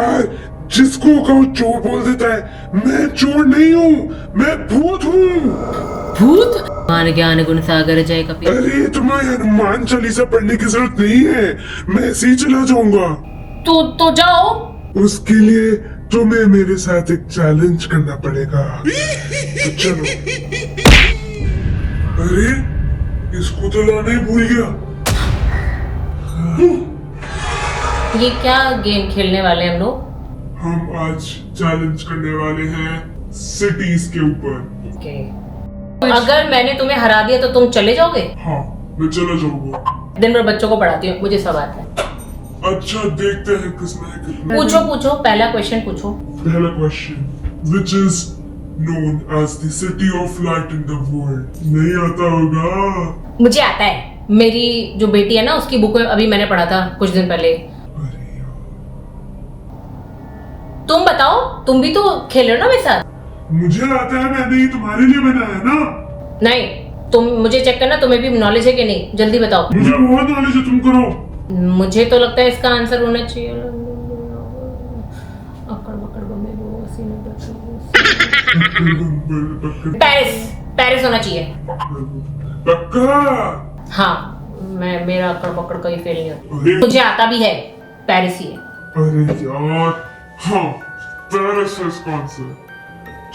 यार, जिसको कहो चोर बोल देता है। मैं चोर नहीं हूँ, मैं भूत हूँ। भूत? मान ज्ञान गुण सागर जय कपी। अरे तुम्हें हनुमान चालीसा पढ़ने की जरूरत नहीं है, मैं ऐसे ही चला जाऊंगा। तो जाओ। उसके लिए तुम्हें मेरे साथ एक चैलेंज करना पड़ेगा। तो चलो। अरे इसको तो लाना ही भूल गया। ये क्या गेम खेलने वाले हम लोग? हम आज चैलेंज करने वाले हैं सिटीज के ऊपर। अगर मैंने तुम्हें हरा दिया तो तुम चले जाओगे? हाँ, मैं चला जाऊंगा। दिन भर बच्चों को पढ़ाती हूँ, मुझे सब आता है। अच्छा, देखते हैं किसमें है कितना। पूछो, पहला क्वेश्चन पूछो। पहला question, which is known as the city of light in the world? नहीं आता होगा। मुझे आता है, मेरी जो बेटी है ना उसकी बुक में अभी मैंने पढ़ा था कुछ दिन पहले। अरे यार, तुम बताओ, तुम भी तो खेल रहे हो ना मेरे साथ। मुझे आता है, मैंने ही तुम्हारे लिए बनाया ना। नहीं, तुम मुझे चेक करना तुम्हें भी नॉलेज है कि नहीं, जल्दी बताओ। मुझे बहुत नॉलेज है, तुम करो। मुझे तो लगता है इसका आंसर होना चाहिए अकड़ बकड़ बम्बे वो सीने पेरिस होना चाहिए। पक्का? हाँ, मेरा अकड़ बकड़ कहीं फेल नहीं होता। अरे मुझे आता भी है, पेरिस ही है। अरे यार, हाँ, पेरिस है इसका आंसर।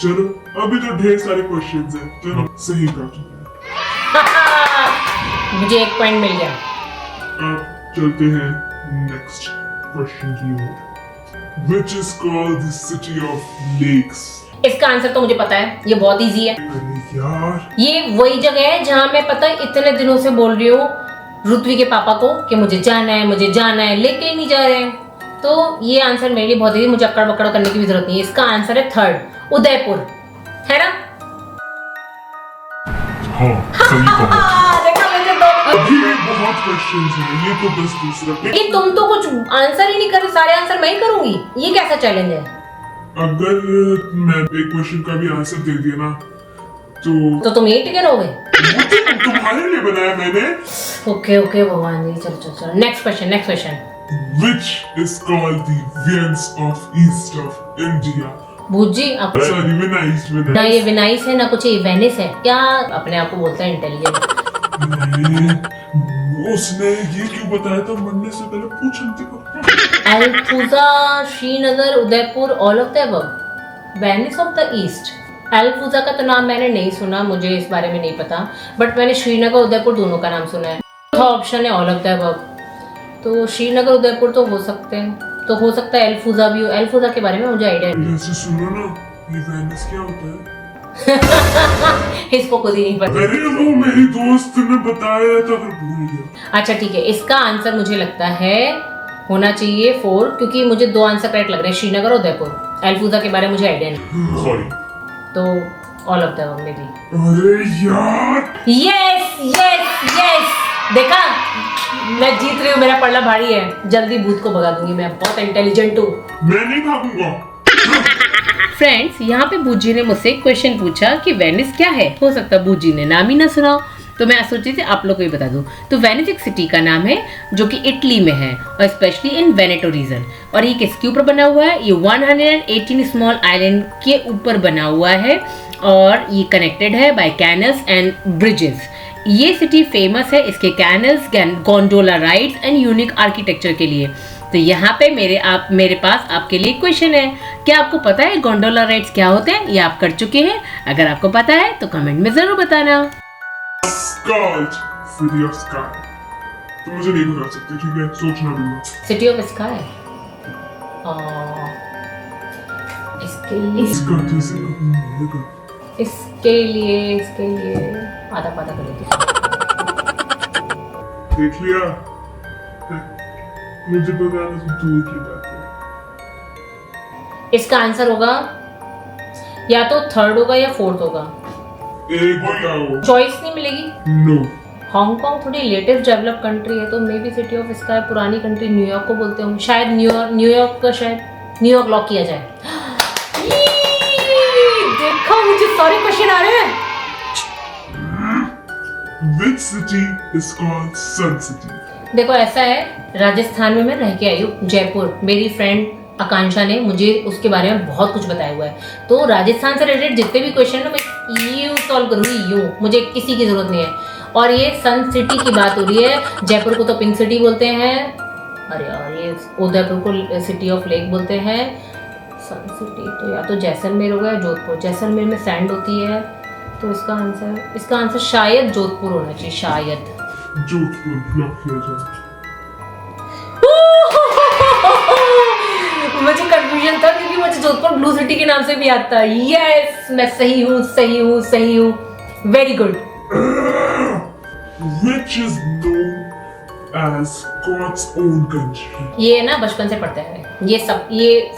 चलो, अभी तो ढेर सारे क्वेश्चंस हैं, चलो सही कहा। मुझे एक पॉइंट मिल गया। अब चलते हैं नेक्स्ट क्वेश्चन की ओर। Which is called the city of lakes? इसका आंसर तो मुझे पता है, ये बहुत इजी है। अरे यार, ये वही जगह है जहाँ मैं पता है इतने दिनों से बोल रही हूँ ऋत्वी के पापा को कि मुझे जाना है, लेके ही नहीं जा रहे हैं। तो ये आंसर मेरे लिए बहुत इजी, मुझे अकड़ बकड़ करने की भी जरूरत नहीं है। इसका आंसर है थर्ड, उदयपुर, है ना? हाँ, सही कहा। देखा मुझे तो। अभी बहुत क्वेश्चंस हैं, ये तो बस दूसरा। ये तुम तो कुछ आंसर ही नहीं कर रहे, सारे आंसर मैं ही करूंगी, ये कैसा चैलेंज है? अगर मैं एक क्वेश्चन का भी आंसर दे दिया ना तो तुम यही टिके रहोगे? वो तो तुम्हारे लिए बनाया मैंने। ओके भगवान जी, चलो next question. Which is called the Venice of East of India? भूत जी आप Sorry, Venice. ना ये विनाइस है ना कुछ ये वेनिस है, क्या अपने आप को बोलता है इंटेलिजेंट? नहीं, उसने ये क्यों बताया था? मरने से पहले पूछ हमसे को। Alappuzha, Srinagar, Udaipur, all of the above, Venice of the East. Alappuzha का तो नाम मैंने नहीं सुना, मुझे इस बारे में नहीं पता, बट मैंने श्रीनगर उदयपुर दोनों का नाम सुना है। चौथा ऑप्शन है ऑल ऑफ द अबव, तो श्रीनगर उदयपुर तो हो सकते हैं, तो हो सकता है अल्फुजा भी हो। अल्फुजा के बारे में मुझे आइडिया नहीं। ऐसे सुनो ना, ये वेनिस क्या होता है? इसको खुद ही नहीं पता। अरे वो मेरी दोस्त ने बताया था, फिर भूल गया। अच्छा ठीक है, इसका आंसर मुझे लगता है होना चाहिए 4, क्योंकि मुझे 2 आंसर करेक्ट लग रहे हैं, श्रीनगर और उदयपुर। अल्फुजा के बारे में मुझे आइडिया नहीं। सॉरी, तो ऑल ऑफ द अबव में भी। अरे यार, यस, देखा मैं जीत रही हूँ, मेरा पल्ला भारी है, जल्दी भूत को भगा दूंगी, मैं बहुत इंटेलिजेंट हूँ। मैं नहीं भागूंगा। फ्रेंड्स, यहाँ पे बूजी ने मुझसे एक क्वेश्चन पूछा कि वेनिस क्या है। हो सकता है बूजी ने नाम ही ना सुना हो, तो मैं सोची थी आप लोग को ही बता दूं। तो वेनिस एक सिटी का नाम है जो कि इटली में है, और स्पेशली इन वेनेटो रीजन। और ये किसके ऊपर बना हुआ है? ये 118 स्मॉल आइलैंड के ऊपर बना हुआ है, और ये कनेक्टेड है बाय कैनल्स एंड ब्रिजेस। ये सिटी फेमस है इसके canals, gondola rides and unique architecture के लिए। तो यहाँ पे मेरे पास आपके लिए क्वेश्चन है, क्या आपको पता है गोंडोला राइड्स क्या होते हैं? ये आप कर चुके हैं? अगर आपको पता है तो कमेंट में जरूर बताना। सिटी ऑफ स्काई, तो मुझे नहीं बता सकते, ठीक है? सोचना भी मत। सिटी ऑफ स्काई, इसके लिए आधा पाधा कर देती। देख लिया, मुझे बताना तो दूर की बात है। इसका आंसर होगा या तो थर्ड होगा या फोर्थ होगा, एक बताओ। चॉइस नहीं मिलेगी। नो, हांगकांग थोड़ी लेटेस्ट डेवलप कंट्री है, तो may be city of sky पुरानी कंट्री न्यूयॉर्क को बोलते होंगे शायद। न्यूयॉर्क का शायद न्यूयॉर्क लॉक किया जाए। देखो मुझे सारे क्वेश्चन आ रहे हैं। Which city is called Sun City? देखो ऐसा है, राजस्थान में मैं रह के आई हूँ, जयपुर। मेरी फ्रेंड आकांक्षा ने मुझे उसके बारे में बहुत कुछ बताया हुआ है। तो राजस्थान से रिलेटेड जितने भी क्वेश्चन है मैं यूँ सॉल्व करूँगी, यूँ, मुझे किसी की ज़रूरत नहीं है। और ये सन सिटी की बात हो रही है, जयपुर को तो पिंक सिटी बोलते हैं, अरे यार ये उदयपुर को सिटी ऑफ लेक बोलते हैं। सन सिटी तो या तो जैसलमेर हो गया, जोधपुर, जैसलमेर में सैंड होती है, तो इसका आंसर शायद जोधपुर होना चाहिए, शायद जोधपुर लॉक किया जाए। मुझे कंफ्यूजन था क्योंकि मुझे जोधपुर ब्लू सिटी के नाम से भी आता है। यस, मैं सही हूँ, सही हूँ, सही हूँ, very good. Which is known as God's own country? ये ना बचपन से पढ़ते हैं, ये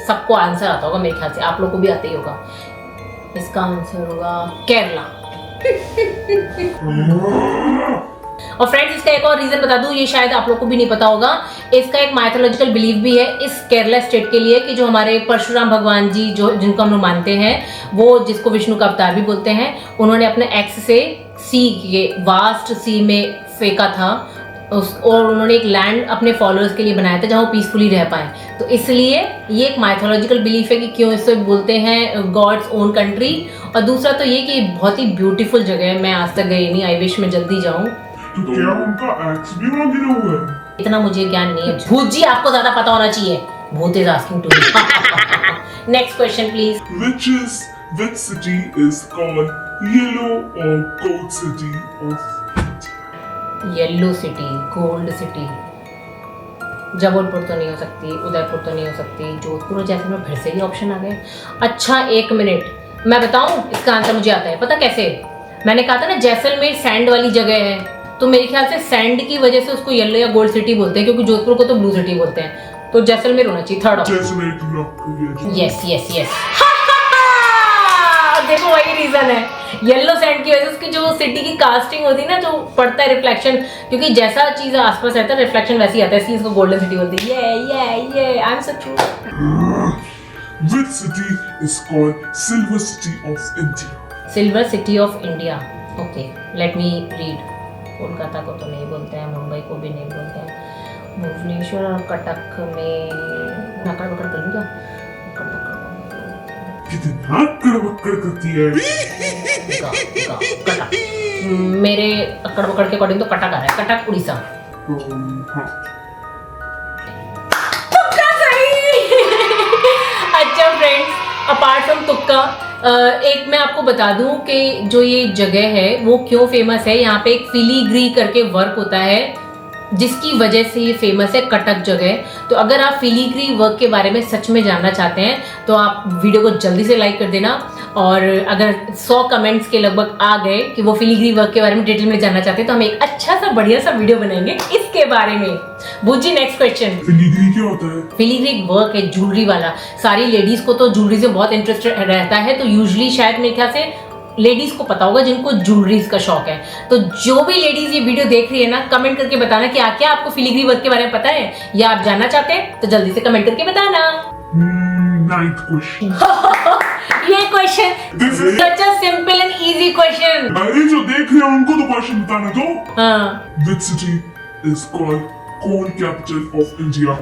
सबको आंसर आता होगा मेरे ख्याल से, आप लोगों को भी आता ही होगा। इसका आंसर होगा केरला। और फ्रेंड्स इसका एक और रीजन बता दूं, ये शायद आप लोग को भी नहीं पता होगा, इसका एक माइथोलॉजिकल बिलीफ भी है इस केरला स्टेट के लिए कि जो हमारे परशुराम भगवान जी जो जिनको हम लोग मानते हैं, वो जिसको विष्णु का अवतार भी बोलते हैं, उन्होंने अपने एक्स से सी के वास्ट सी में फेंका था और उन्होंने एक लैंड अपने फॉलोअर्स के लिए बनाया था जहाँ वो पीसफुली रह पाए। तो इसलिए ये एक माइथोलॉजिकल बिलीफ है कि क्यों इसे बोलते हैं गॉड्स ओन कंट्री। और दूसरा तो ये कि बहुत ही ब्यूटीफुल जगह है, मैं आज तक गई नहीं, आई विश मैं जल्दी जाऊँ। तो क्या उनका एक्स भी वहाँ गिरा हुआ है? इतना मुझे ज्ञान नहीं है भूत जी, आपको ज्यादा पता होना चाहिए। Bhoot is asking to me. Next question please. Which city is called Yellow or Gold City of India? Yellow city, gold city, Jabalpur तो नहीं हो सकती, उदयपुर तो नहीं हो सकती, जोधपुर और जैसलमेर फिर से ही ऑप्शन आ गए। अच्छा एक मिनट, मैं बताऊं इसका आंसर मुझे आता है, पता कैसे? मैंने कहा था ना जैसलमेर सैंड वाली जगह है, तो मेरे ख्याल से सैंड की वजह से उसको येलो या गोल्ड सिटी बोलते हैं, क्योंकि जोधपुर को तो ब्लू सिटी बोलते हैं। तो जैसलमेर होना चाहिए, थर्ड ऑप्शन। जैसलमेर की लॉक किया जाए। Yes yes yes. देखो वही रीजन है, येलो सैंड की वजह से उसकी जो सिटी की कास्टिंग होती है ना, जो पड़ता है रिफ्लेक्शन, क्योंकि जैसा चीज आसपास रहता है रिफ्लेक्शन वैसे ही आता है, इसलिए इसको गोल्डन सिटी बोलती है। ये I am so true. Which city is called Silver City of India? Silver city of India, okay let me read. Kolkata को तो नहीं बोलते हैं, मुंबई को भी नहीं बोलते हैं, भुवनेश्वर और कटक में नकड़ बकड़ कर क्या? कितना कड़वक्कड़ करती है। कटक, मेरे अक्कड़ बकड़ के अकॉर्डिंग तो कटक आ रहा है, कटक उड़ीसा। हाँ। तुक्का सही। अच्छा फ्रेंड्स, अपार्ट फ्रॉम तुक्का, एक मैं आपको बता दूं कि जो ये जगह है वो क्यों फेमस है। यहाँ पे एक फिलीग्री करके वर्क होता है जिसकी वजह से ये फेमस है, कटक जगह। तो अगर आप फिलीग्री वर्क के बारे में सच में जानना चाहते हैं तो आप वीडियो को जल्दी से लाइक कर देना, और अगर 100 कमेंट्स के लगभग आ गए कि वो फिलीग्री वर्क के बारे में डिटेल में जानना चाहते हैं तो हम एक अच्छा सा बढ़िया सा वीडियो बनाएंगे इसके बारे में। बुज्जी नेक्स्ट क्वेश्चन। फिलीग्री क्या होता है? फिलीग्री वर्क है ज्वेलरी वाला। सारी लेडीज को तो ज्वेलरी से बहुत इंटरेस्ट रहता है, तो यूजुअली शायद मेरे ख्याल से लेडीज को पता होगा जिनको ज्वेलरीज का शौक है। तो जो भी लेडीज ये वीडियो देख रही है ना, कमेंट करके बताना कि क्या आपको फिलीग्री वर्क के बारे में पता है या आप जानना चाहते हैं, तो जल्दी से कमेंट करके बताना। 9th question. ये question such a simple and easy question. अरे जो देख रहे हैं उनको तो क्वेश्चन बताने दो। हाँ। Which city is called coal capital of India?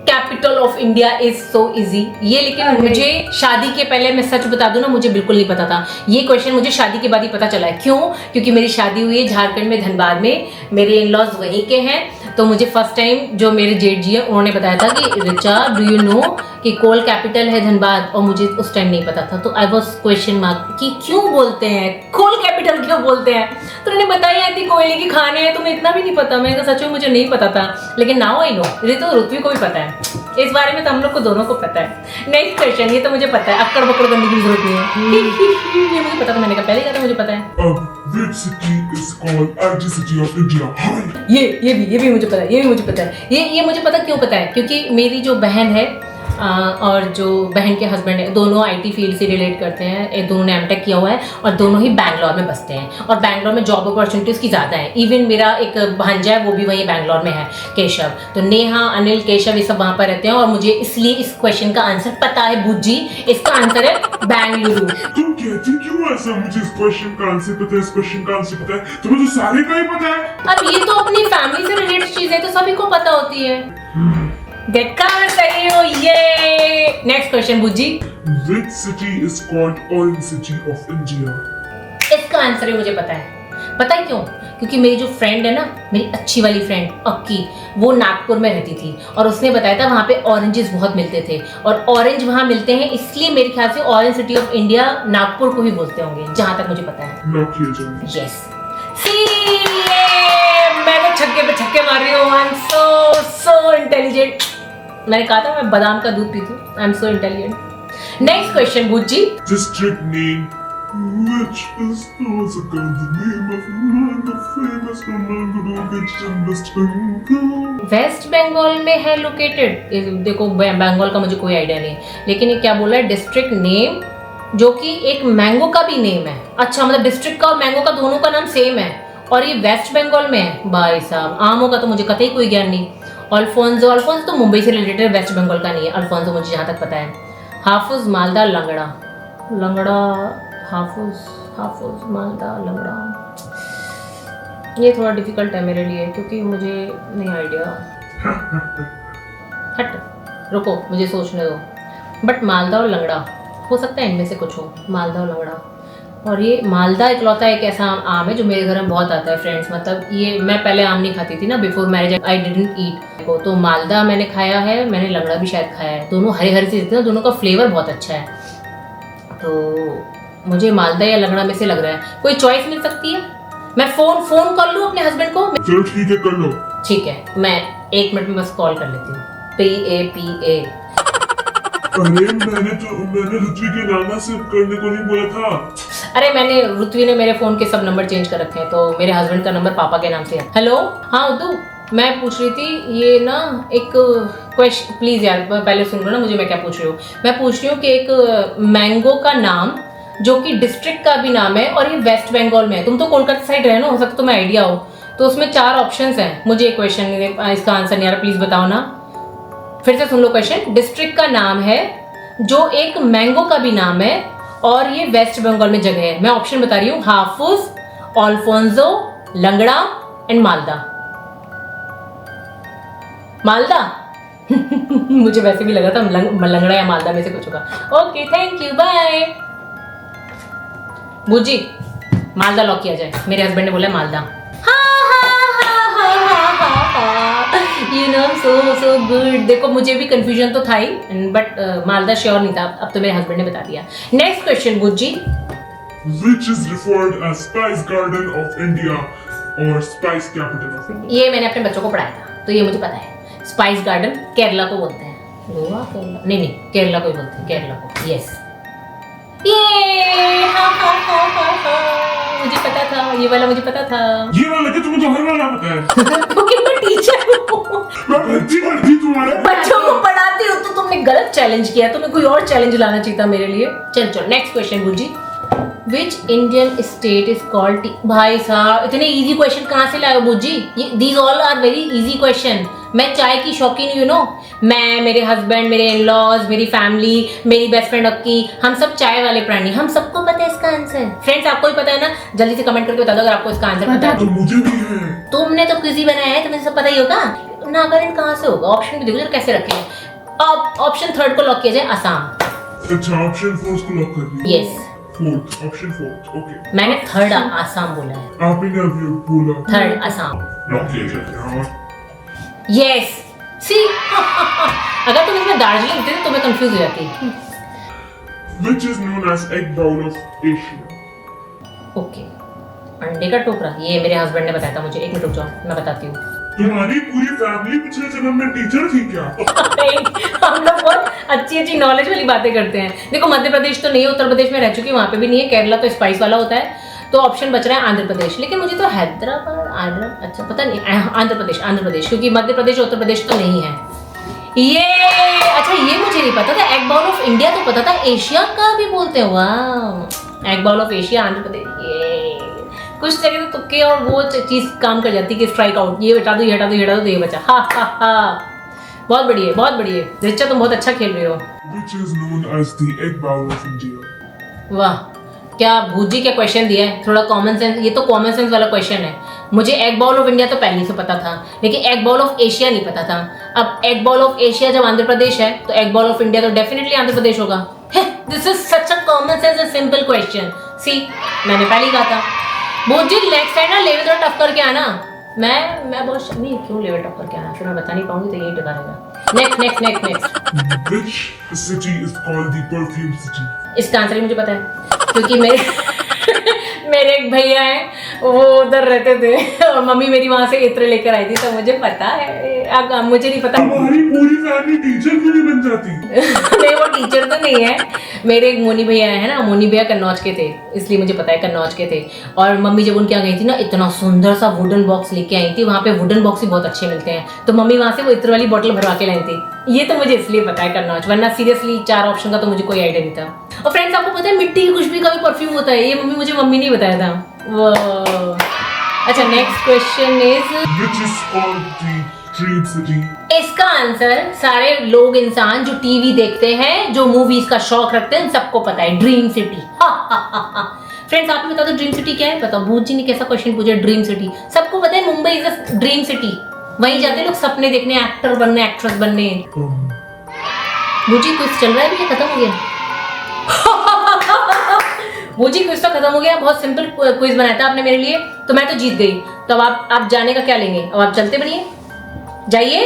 Capital of India is so easy. ये लेकिन मुझे शादी के पहले, मैं सच बता दूं ना, मुझे बिल्कुल नहीं पता था। ये क्वेश्चन मुझे शादी के बाद ही पता चला है। क्यों? क्योंकि मेरी शादी हुई है झारखंड में, धनबाद में, मेरे इन लॉज वहीं के हैं। तो मुझे फर्स्ट टाइम जो मेरे जेठ जी है उन्होंने बताया था कि रिचा डू यू नो कि कोल कैपिटल है धनबाद, और मुझे उस टाइम नहीं पता था। तो आई वॉज क्वेश्चन मार्क कि क्यों बोलते हैं कोल कैपिटल, क्यों बोलते हैं? तो उन्होंने बताया थी कोयले की खाने हैं, तुम्हें इतना भी नहीं पता। मैंने कहा सच में मुझे नहीं पता था, लेकिन नाउ आई नो। ये तो ऋत्वी को भी पता है, इस बारे में तो हम लोग को दोनों को पता है। नेक्स्ट क्वेश्चन, ये तो मुझे पता है, अक्कड़ बक्कड़ करने की जरूरत नहीं है। ये मुझे पता था, मैंने कहा पहले कहा था मुझे पता है। Which city is called Anti City of India? ये भी मुझे पता है, ये भी मुझे पता है। ये मुझे पता क्यों पता है? क्योंकि मेरी जो बहन है और जो बहन के हस्बैंड है, दोनों आईटी फील्ड से रिलेट करते हैं। दोनों ने एमटेक किया हुआ है और दोनों ही बैंगलोर में बसते हैं, और बैंगलोर में जॉब अपॉर्चुनिटीज़ की ज़्यादा है। इवन मेरा एक भांजा है, वो भी वहीं बैंगलोर में है, केशव। तो नेहा, अनिल, केशव, ये सब वहाँ पर रहते हैं, और मुझे इसलिए इस क्वेश्चन का आंसर पता है। बुज्जी, इसका आंसर है बेंगलुरु। तुम कहती क्यों ऐसा? मुझे इस क्वेश्चन का आंसर पता है, इस क्वेश्चन का आंसर पता है, तुम्हें तो सारे का ही पता है। अब ये तो अपनी फैमिली से रिलेटेड चीज़ है, तो सभी को पता होती है। देखा मैं सही हूँ, ये next question Bujji. Which city is called Orange City of India? इसका आंसर भी मुझे पता है। पता है क्यों? क्योंकि मेरी जो फ्रेंड है ना, मेरी अच्छी वाली फ्रेंड अक्की, वो नागपुर में रहती थी और उसने बताया था वहाँ पे ऑरेंजेस बहुत मिलते थे और ऑरेंज वहाँ मिलते हैं, इसलिए मेरे ख्याल से orange city of India Nagpur को ही बोलते होंगे, जहाँ तक मुझे पता है। लॉक किया जाए। यस। मैं तो छक्के पे छक्के मार रही हूँ। I am so intelligent. मैंने कहा था मैं बादाम का दूध पीती हूँ। I am so intelligent. Next question Bujji. District name which is also called the name of one of famous Mangalore which in West Bengal. West Bengal में है लोकेटेड। देखो बंगाल का मुझे कोई आइडिया नहीं, लेकिन ये क्या बोला है, डिस्ट्रिक्ट नेम जो कि एक मैंगो का भी नेम है। अच्छा, मतलब डिस्ट्रिक्ट का और मैंगो का दोनों का नाम सेम है और ये वेस्ट बंगाल में है। भाई साहब, आमों का तो मुझे कतई कोई ज्ञान नहीं। अल्फोंसो तो मुंबई से रिलेटेड, वेस्ट बंगाल का नहीं है अल्फोंसो, मुझे जहाँ तक पता है। हाफुज, मालदा, लंगड़ा, हाफुज, मालदा, लंगड़ा। ये थोड़ा डिफिकल्ट है मेरे लिए क्योंकि मुझे नहीं आइडिया। हट, रुको मुझे सोचने दो। बट मालदा और लंगड़ा हो सकता है, इनमें से कुछ हो, मालदा और लंगड़ा। और ये मालदा इकलौता एक ऐसा आम है जो मेरे घर में बहुत आता है फ्रेंड्स। मतलब ये मैं पहले आम नहीं खाती थी ना, बिफोर मैरिज आई डिडंट ईट को, तो मालदा मैंने खाया है, मैंने लंगड़ा भी शायद खाया है। दोनों हरे हरे से दिखते हैं, दोनों का फ्लेवर बहुत अच्छा है। तो मुझे मालदा या लंगड़ा में से लग रहा है। कोई चॉइस मिल सकती है? मैं फोन कर लूं अपने हस्बैंड को? चलो ठीक है, कर लो। ठीक है, मैं 1 मिनट में बस कॉल कर लेती हूँ। PAPA। अरे मैंने ऋत्विक के नाम से करने को नहीं बोला था। अरे ऋत्वी ने मेरे फोन के सब नंबर चेंज कर रखे हैं, तो मेरे हस्बैंड का नंबर पापा के नाम से है। हेलो, हाँ उद्दू, मैं पूछ रही थी ये ना एक क्वेश्चन, प्लीज यार पहले सुन लो ना मुझे मैं क्या पूछ रही हूँ। मैं पूछ रही हूँ कि एक मैंगो का नाम जो कि डिस्ट्रिक्ट का भी नाम है और ये वेस्ट बंगाल में है। तुम तो कोलकाता साइड रहे ना, हो सकता तुम्हें आइडिया हो। तो उसमें 4 ऑप्शंस हैं। मुझे क्वेश्चन इसका आंसर नहीं आ रहा, प्लीज बताओ ना। फिर से सुन लो क्वेश्चन। डिस्ट्रिक्ट का नाम है जो एक मैंगो का भी नाम है और ये वेस्ट बंगाल में जगह है। मैं ऑप्शन बता रही हूँ, हाफुज, अल्फोंसो, लंगड़ा एंड मालदा। मुझे वैसे भी लगा था लंगड़ा या मालदा में से कुछ होगा। Okay, thank you, bye. Bujji, Malda lock किया जाए। मेरे हस्बैंड ने बोला Malda. You know, so good। देखो मुझे भी कंफ्यूजन तो था ही, बट मालदा श्योर नहीं था। अब तो मेरे हस्बैंड ने बता दिया। Next question Bujji. Which is referred as Spice Garden of India or Spice Capital of India? ये मैंने अपने बच्चों को पढ़ाया था, तो ये मुझे पता है। स्पाइस गार्डन केरला को बोलते हैं। गोवा, केरला नहीं, केरला को ही बोलते हैं, केरला को। यस, ये मुझे पता था, ये वाला मुझे पता था। ये वाला कि तुम्हें तो हर वाला पता है। क्योंकि मैं टीचर हूँ, मैं बच्ची पढ़ती तुम्हारे बच्चों को पढ़ाती हूँ। तो तुमने गलत चैलेंज किया, तुम्हें कोई और चैलेंज लाना चाहिए था मेरे लिए। चलो next question Bujji. Which Indian state is called भाई साहब, इतने इजी क्वेश्चन कहाँ से लाए हो Bujji? These all are very easy question. मैं चाय की शौकीन, यू नो, मैं, मेरे हस्बैंड, मेरे इन-लॉज, मेरी फैमिली, मेरी बेस्ट फ्रेंड अक्की, हम सब चाय वाले प्राणी। हम सबको पता है इसका आंसर। फ्रेंड्स, आपको भी पता है ना? जल्दी से कमेंट करके बता दो अगर आपको इसका आंसर पता है। तो मुझे भी है। तुमने तो क्विज़ बनाया है, तुम्हें सब पता ही होगा। नागालैंड कहाँ से होगा? ऑप्शन भी देखो जरा कैसे रखे हैं। अब ऑप्शन 3 को लॉक किया जाए, असम। अच्छा, ऑप्शन 4 को लॉक कर दिया। Yes, option 4। ओके, मैंने 3rd आसाम बोला है। आपने अभी बोला 3rd आसाम। लॉक किया जाए। यस, सी अगर तुम इसमें दार्जिलिंग लिखते तो मैं कंफ्यूज हो जाती। Which is known as egg bowl of Asia? Okay, अंडे का टोकरा, ये मेरे हस्बैंड ने बताया था मुझे। 1 मिनट रुक जाओ, मैं बताती हूँ। तुम्हारी पूरी फैमिली पिछले जन्म में टीचर थी क्या? हम लोग बहुत अच्छी नॉलेज वाली बातें करते हैं। देखो मध्य प्रदेश तो नहीं है, उत्तर प्रदेश में रह चुकी, वहां पे भी नहीं है। केरला तो स्पाइस वाला होता है, तो ऑप्शन बच रहा है आंध्र प्रदेश। लेकिन मुझे तो हैदराबाद, अच्छा पता नहीं, आंध्र प्रदेश, क्योंकि मध्य प्रदेश उत्तर प्रदेश तो नहीं है ये। अच्छा, ये मुझे नहीं पता था। एग बाउल ऑफ इंडिया तो पता था, एशिया का भी बोलते हैं। वाह, egg bowl of Asia, Andhra Pradesh. ये कुछ जगह तो तुक्के और वो चीज काम कर जाती है कि स्ट्राइक आउट, ये हटा दो, ये हटा दो, ये हटा दो, तो ये बचा। हा। बहुत बढ़िया, बहुत बढ़िया रिचा, तुम बहुत अच्छा खेल रहे हो। Which is known as the egg bowl of India? वाह, क्या भूजी क्या क्वेश्चन दिया है, थोड़ा कॉमन सेंस, ये तो कॉमन सेंस वाला क्वेश्चन है। मुझे एग बॉल ऑफ इंडिया तो पहले से पता था, लेकिन एग बॉल ऑफ एशिया नहीं पता था। अब एग बॉल ऑफ एशिया जब आंध्र प्रदेश है तो एग बॉल ऑफ इंडिया तो डेफिनेटली आंध्र प्रदेश होगा। This is such a common sense and simple question. सी, मैंने पहले ही कहा था। भूजी नेक्स्ट टाइम ना लेवल थोड़ा टफ करके आना। मैं बहुत नहीं, क्यों लेवल टफ करके आना, फिर मैं बता नहीं पाऊंगी तो यही टका रहेगा। Next. Which city is called the perfume city? इसका आंसर ही मुझे पता है, क्योंकि मेरे एक भैया हैं, वो उधर रहते थे और मम्मी मेरी वहां से इत्र लेकर आई थी, तो मुझे पता है। अब मुझे नहीं पता। हमारी पूरी फैमिली टीचर क्यों नहीं बन जाती? नहीं, वो टीचर तो नहीं है। मेरे एक मोनी भैया है ना, मोनी भैया कन्नौज के थे, इसलिए मुझे पता है कन्नौज के थे। और मम्मी जब उनके यहाँ गई थी ना, इतना सुंदर सा वुडन बॉक्स लेके आई थी। वहाँ पे वुडन बॉक्स भी बहुत अच्छे मिलते हैं, तो मम्मी वहाँ से वो इत्र वाली बोतल भरवा के लाई थी। ये तो मुझे इसलिए पता है कन्नौज, वरना सीरियसली 4 ऑप्शन का तो मुझे कोई आइडिया नहीं था। और फ्रेंड्स, आपको पता है मिट्टी की खुशबू का भी परफ्यूम होता है, ये मम्मी नहीं बताया था वो। अच्छा, next question is Which is called the dream city? इसका आंसर सारे लोग, इंसान जो टीवी देखते हैं, जो मूवीज का शौक रखते हैं, सबको पता है, ड्रीम सिटी। फ्रेंड्स, आप ही बता दो ड्रीम सिटी क्या है। बताओ, भूत जी ने कैसा क्वेश्चन पूछा। ड्रीम सिटी सबको पता है, Mumbai is a dream city. वहीं जाते लोग सपने देखने, एक्टर बनने, एक्ट्रेस बनने। भूत जी क्विज चल रहा है, भी खत्म हो गया। भूत जी क्विज तो खत्म हो गया। बहुत सिंपल क्विज बनाया था आपने मेरे लिए, तो मैं तो जीत गई। तो अब आप जाने का क्या लेंगे, अब आप चलते बनिए, जाइए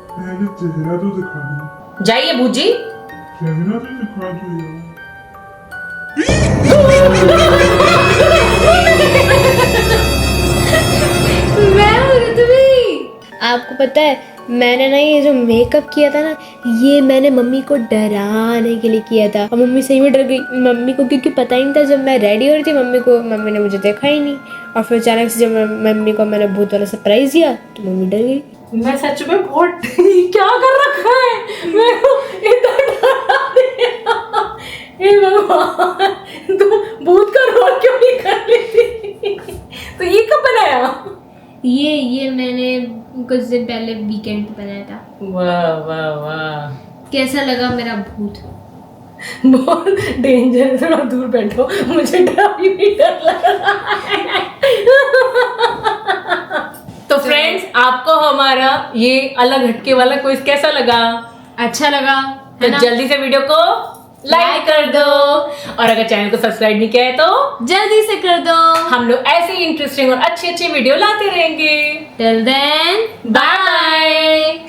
पहले चेहरा तो दिखा दो। जाइए भूत जी। चेहरा तो दिखा दो यार। आपको पता है, मैंने ना ये जो मेकअप किया था ना, ये मैंने मम्मी को डराने के लिए किया था। और मम्मी सही में डर गई मम्मी को, क्योंकि पता ही नहीं था। जब मैं रेडी हो रही थी मम्मी ने मुझे देखा ही नहीं। और फिर अचानक से जब मम्मी को मैंने भूत वाला सरप्राइज दिया तो मम्मी डर गई। मैं सच में बहुत क्या कर रखा है मेरे को, इतना डरा दिया। हे भगवान, तुम भूत का रोल क्यों नहीं कर लेती? तो ये कब बनाया? ये मैंने कुछ दिन पहले वीकेंड पे बनाया था। वाह वाह वाह, कैसा लगा मेरा भूत? बहुत डेंजर, थोड़ा दूर बैठो, मुझे भी डर लग रहा है। तो फ्रेंड्स, आपको हमारा ये अलग हटके वाला क्विज कैसा लगा? अच्छा लगा तो जल्दी से वीडियो को लाइक कर दो, और अगर चैनल को सब्सक्राइब नहीं किया है तो जल्दी से कर दो। हम लोग ऐसे ही इंटरेस्टिंग और अच्छी अच्छी वीडियो लाते रहेंगे। Till then, bye.